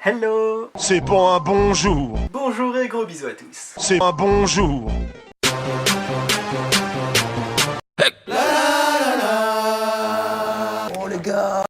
Hello. C'est pas un bonjour. Bonjour et gros bisous à tous. C'est un bonjour. Oh les gars.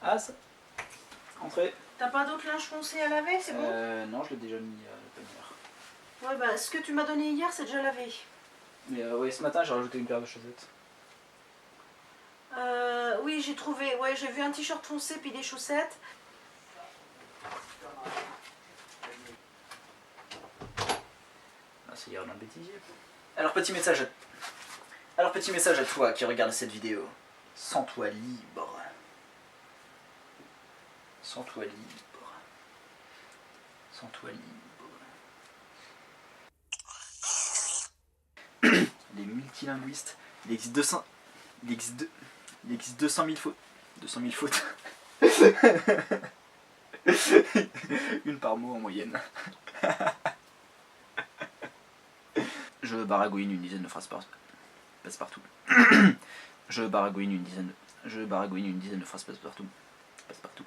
Ah ça. Entrez. T'as pas d'autre linge foncé à laver, c'est bon? Non, je l'ai déjà mis à la panière. Ouais, bah ce que tu m'as donné hier, c'est déjà lavé. Mais ouais, ce matin j'ai rajouté une paire de chaussettes. Oui, j'ai trouvé, ouais, j'ai vu un t-shirt foncé puis des chaussettes. Ah, c'est hier dans le bêtisier. Alors petit message à toi qui regarde cette vidéo. Sens-toi libre. Sens-toi libre. Sens-toi libre. Les multilinguistes. Il existe 200 000 fautes. 200 000 fautes. Une par mot en moyenne. Je baragouine une dizaine de phrases passe-partout. Je baragouine une dizaine de phrases passe-partout. Passe-partout.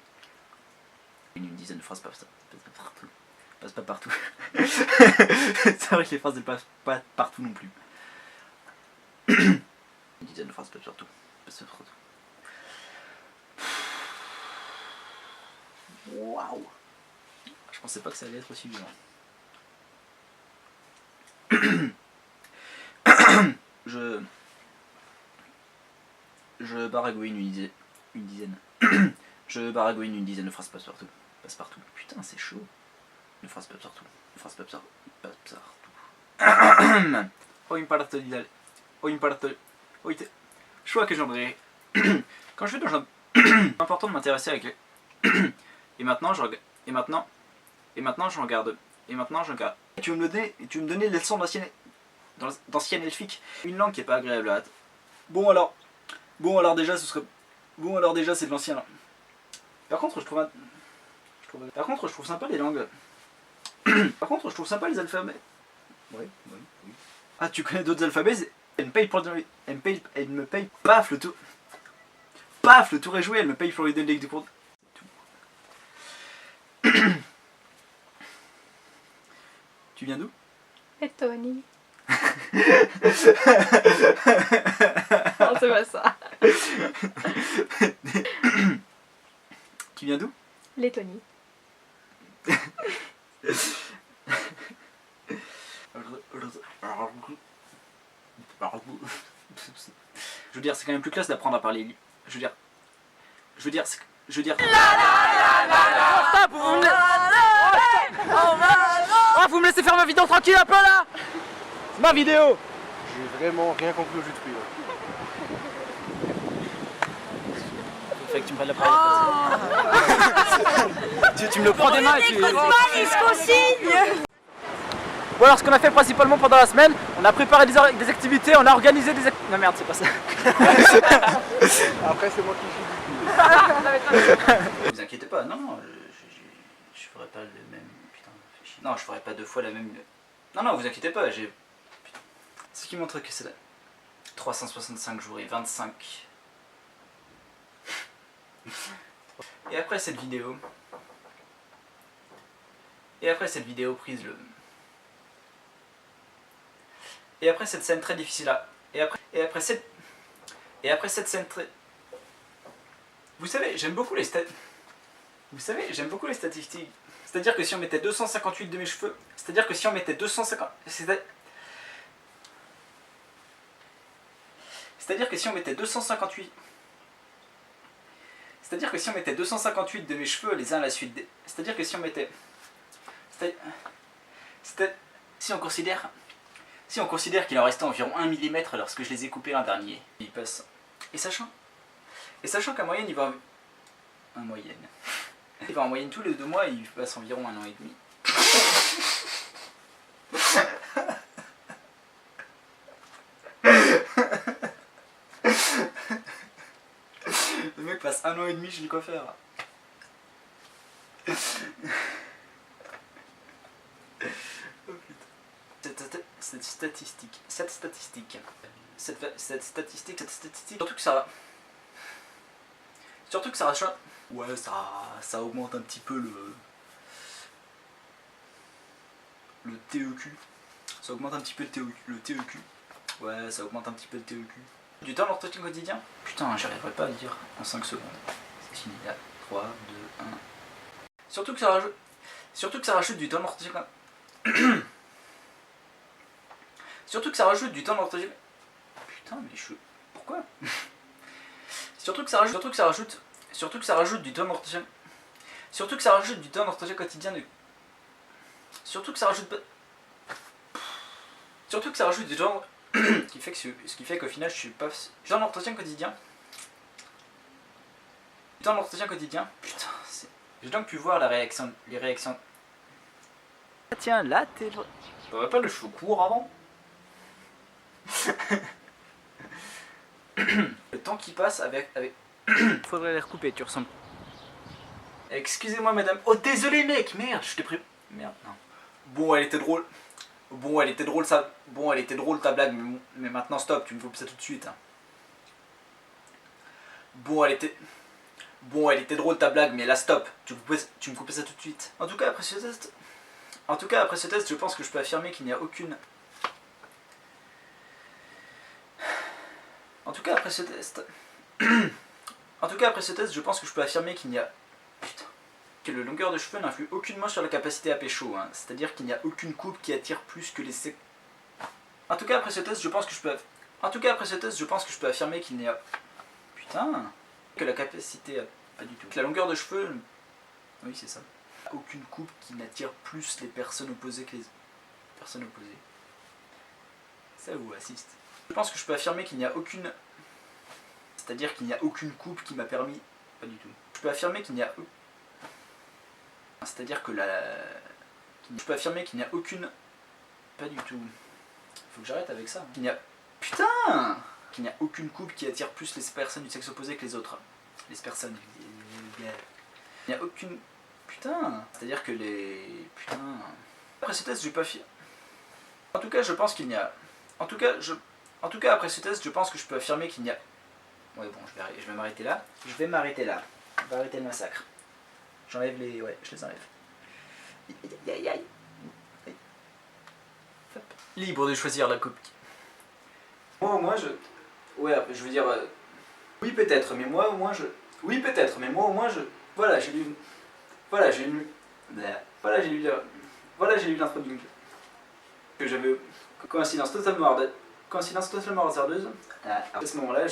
Une dizaine de phrases passe-partout. Passe pas partout. C'est vrai que les phrases ne passent pas partout non plus. Une dizaine de phrases passe-partout. Passe-partout. Waouh. Je pensais pas que ça allait être aussi violent. Je baragouine une dizaine. Je baragouine une dizaine de phrases passe-partout. Passe-partout. Putain, c'est chaud. Une phrase passe-partout. Une phrase passe-partout. Oh, impartolidal. Oh, impartol. Oh, je vois que j'en dirais. Quand je fais dans c'est important de m'intéresser avec les... Et maintenant, je regarde. Et maintenant, je regarde. Tu veux me donner des leçons d'ancienne elfique. Une langue qui est pas agréable à... Bon alors déjà ce serait... Bon alors déjà c'est de l'ancien là. Par contre je trouve sympa les langues. Par contre je trouve sympa les alphabets. Oui. Ah tu connais d'autres alphabets? Elle me paye paf le tour. Paf le tour est joué, elle me paye pour les délais du cours. Tu viens d'où? Lettonie. Non, c'est pas ça. Tu viens d'où? Lettonie. Je veux dire, c'est quand même plus classe d'apprendre à parler. Je veux dire. Stop, vous me laissez faire ma vidéo tranquille un peu là. C'est ma vidéo. J'ai vraiment rien compris au jus de fruits. Fait que tu me prennes la parole. Tu me le prends des mains et tu... Bon alors ce qu'on a fait principalement pendant la semaine, on a préparé des activités, on a organisé des activités... Non merde c'est pas ça. Après c'est moi qui joue. Ne vous inquiétez pas, non, je ferai pas le même... Putain, fais chier. Non, je ferai pas deux fois la même... Non, vous inquiétez pas, j'ai... Ce qui montre que c'est là. 365 jours et 25... Et après cette vidéo prise le... Et après cette scène très difficile là... Et après cette scène très... Vous savez, j'aime beaucoup les statistiques. C'est-à-dire que si on mettait 258 de mes cheveux... C'est-à-dire que si on mettait 258 de mes cheveux les uns à la suite des... C'est-à-dire que si on mettait... Si on considère qu'il en restait environ 1 mm lorsque je les ai coupés l'an dernier, il passe... Et sachant qu'en moyenne il va... En moyenne tous les 2 mois, il passe environ 1 an et demi. Le mec passe passe 1 an et demi, je dis quoi faire. Oh putain. Cette statistique, surtout que ça rachète. Ouais, ça augmente un petit peu le TEQ. Ça augmente un petit peu le TEQ. Ouais, ça augmente un petit peu le TEQ. Du temps d'entretien quotidien. Putain, j'arriverai pas à le dire en 5 secondes. C'est fini là. 3, 2, 1. Surtout que ça rajoute du temps d'entretien. Surtout que ça rajoute du temps d'entretien. Putain, mais je. Pourquoi? Surtout que ça rajoute du temps d'entretien. Surtout que ça rajoute du temps d'entretien quotidien. Surtout que ça rajoute du temps ce qui fait qu'au final je suis pas. Du temps d'entretien quotidien. Du temps d'entretien quotidien. Putain, c'est. J'ai donc pu voir les réactions. Ah tiens, là t'es. T'aurais pas le cheveu court avant? Le temps qui passe avec. Faudrait les recouper, tu ressembles. Excusez-moi madame. Oh désolé mec, merde, je t'ai pris. Merde, non. Bon, elle était drôle. Bon, elle était drôle ta blague, mais maintenant stop, tu me coupes ça tout de suite. Hein. Bon, elle était drôle ta blague, mais là stop, tu me coupes ça tout de suite. En tout cas, après ce test, je pense que je peux affirmer qu'il n'y a aucune. En tout cas, après ce test, je pense que je peux affirmer qu'il n'y a. Putain. Que la longueur de cheveux n'influe aucunement sur la capacité à pécho, hein. C'est-à-dire qu'il n'y a aucune coupe qui attire plus que les En tout cas après ce test je pense que je peux affirmer qu'il n'y a. Putain. Que la capacité à. Pas du tout. Que la longueur de cheveux. Oui c'est ça. Aucune coupe qui n'attire plus les personnes opposées que les personnes opposées. Ça vous assiste. Je pense que je peux affirmer qu'il n'y a aucune. C'est-à-dire qu'il n'y a aucune coupe qui m'a permis. Pas du tout. Je peux affirmer qu'il n'y a. C'est-à-dire que je peux affirmer qu'il n'y a aucune. Pas du tout. Faut que j'arrête avec ça. Il n'y a. Putain. Qu'il n'y a aucune coupe qui attire plus les personnes du sexe opposé que les autres. Les personnes. Il n'y a aucune. Putain. C'est-à-dire que les. Putain. Après ce test, je vais pas fier. En tout cas, je pense qu'il n'y a. En tout cas, après ce test, je pense que je peux affirmer qu'il n'y a. Ouais, bon, je vais m'arrêter là. On va arrêter le massacre. J'enlève les. Ouais, je les enlève. Aïe, aïe. Libre de choisir la coupe. Moi au moins je. Ouais, je veux dire. Oui peut-être, mais moi au moins je. Oui peut-être, mais moi au moins je. Voilà, j'ai lu. Voilà, j'ai lu. Voilà, j'ai lu l'introduction. Que j'avais. Coïncidence totalement hasardeuse. À ce moment-là,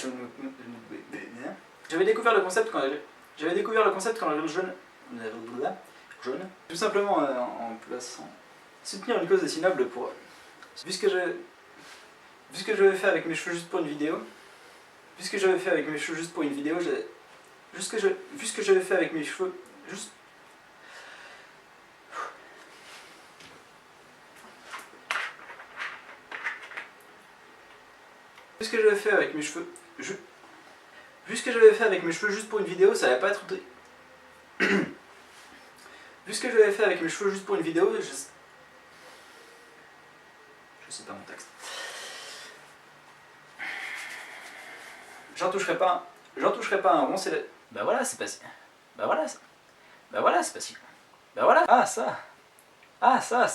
j'avais découvert le concept quand jeune. Tout simplement en plaçant. Soutenir une cause aussi noble pour. Vu ce que j'avais fait avec mes cheveux juste pour une vidéo. Vu ce que j'avais fait avec mes cheveux juste pour une vidéo, vu ce que j'avais fait avec mes cheveux juste. Vu ce que j'avais fait avec mes cheveux. Vu ce que j'avais fait avec mes cheveux juste pour une vidéo, ça allait pas être. Vu ce que j'avais fait avec mes cheveux juste pour une vidéo, je sais pas mon texte. J'en toucherai pas un rond, c'est le. Bah voilà, c'est pas si. Bah voilà, c'est pas si. Bah voilà. Ah ça,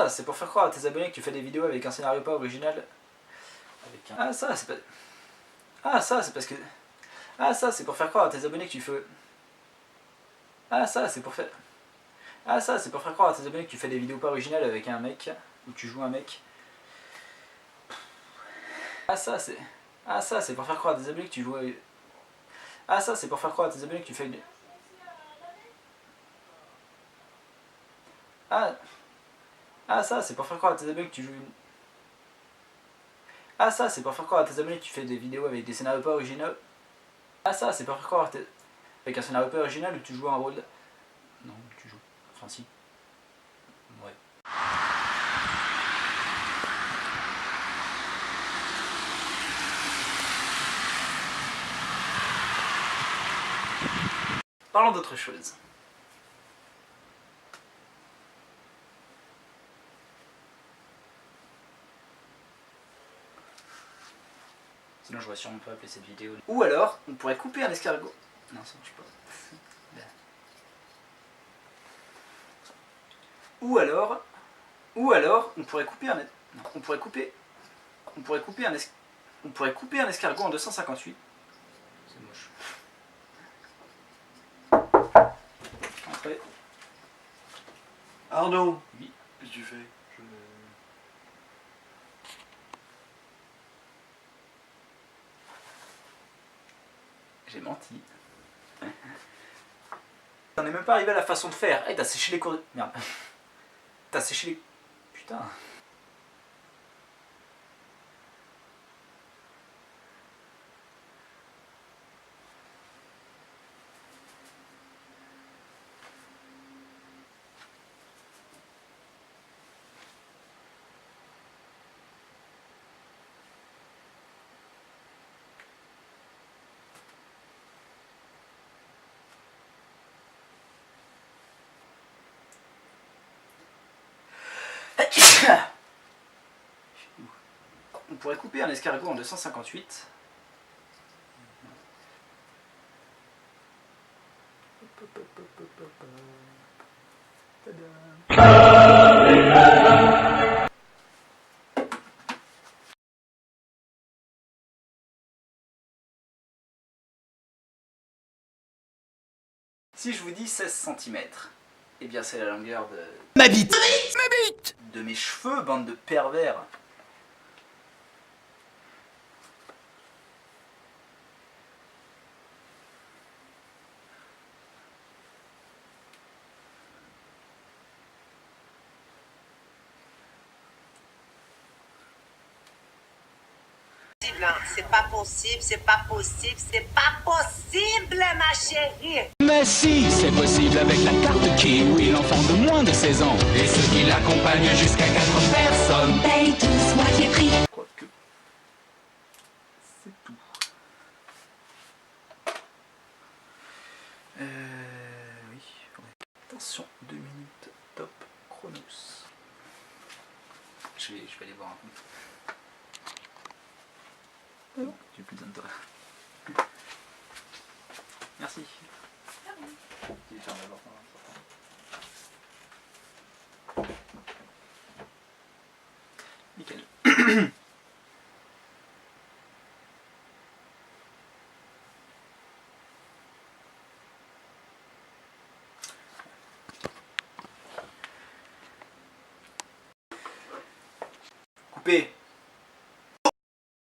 c'est pour faire croire à tes abonnés que tu fais des vidéos avec un scénario pas original. Ah ça, c'est pas. Ah ça, c'est parce que. Ah ça, c'est pour faire croire à tes abonnés que tu fais. Ah ça, c'est pour faire croire à tes abonnés que tu fais des vidéos pas originales avec un mec, où tu joues un mec. Ah ça, c'est pour faire croire à tes abonnés que tu joues. Ah ça, c'est pour faire croire à tes abonnés que tu fais. Ah ça, c'est pour faire croire à tes abonnés que tu joues. Ah ça, c'est pour faire croire à tes abonnés que tu fais des vidéos avec des scénarios pas originaux. Ah ça, c'est pour faire croire avec un scénario pas original où tu joues un rôle. Non, tu joues. Enfin si. Ouais. Parlons d'autre chose. Sinon j'aurais sûrement pas appelé cette vidéo. Ou alors, on pourrait couper un escargot. Non, ça marche pas. Ou alors, on pourrait couper un... Non, on pourrait couper un escargot en 258. C'est moche. Entrez. Arnaud, Oui. qu'est-ce que tu fais? J'ai menti. On n'est même pas arrivé à la façon de faire. Eh, t'as séché les cours de... Merde. T'as séché les... Putain. On pourrait couper un escargot en 258. Si je vous dis 16 cm, eh bien c'est la longueur de... Ma bite. de mes cheveux, bande de pervers. C'est pas possible, c'est pas possible, c'est pas possible, ma chérie! Mais si, c'est possible avec la carte Kiwi, l'enfant de moins de 16 ans et ceux qui l'accompagnent jusqu'à 4 personnes. Paye tous moitié prix. Quoique, c'est tout. Oui, ouais. Attention, 2 minutes, top chronos. Je vais aller voir un peu. J'ai plus besoin de toi. Merci. Tu fermes la porte, hein, nickel. Coupé.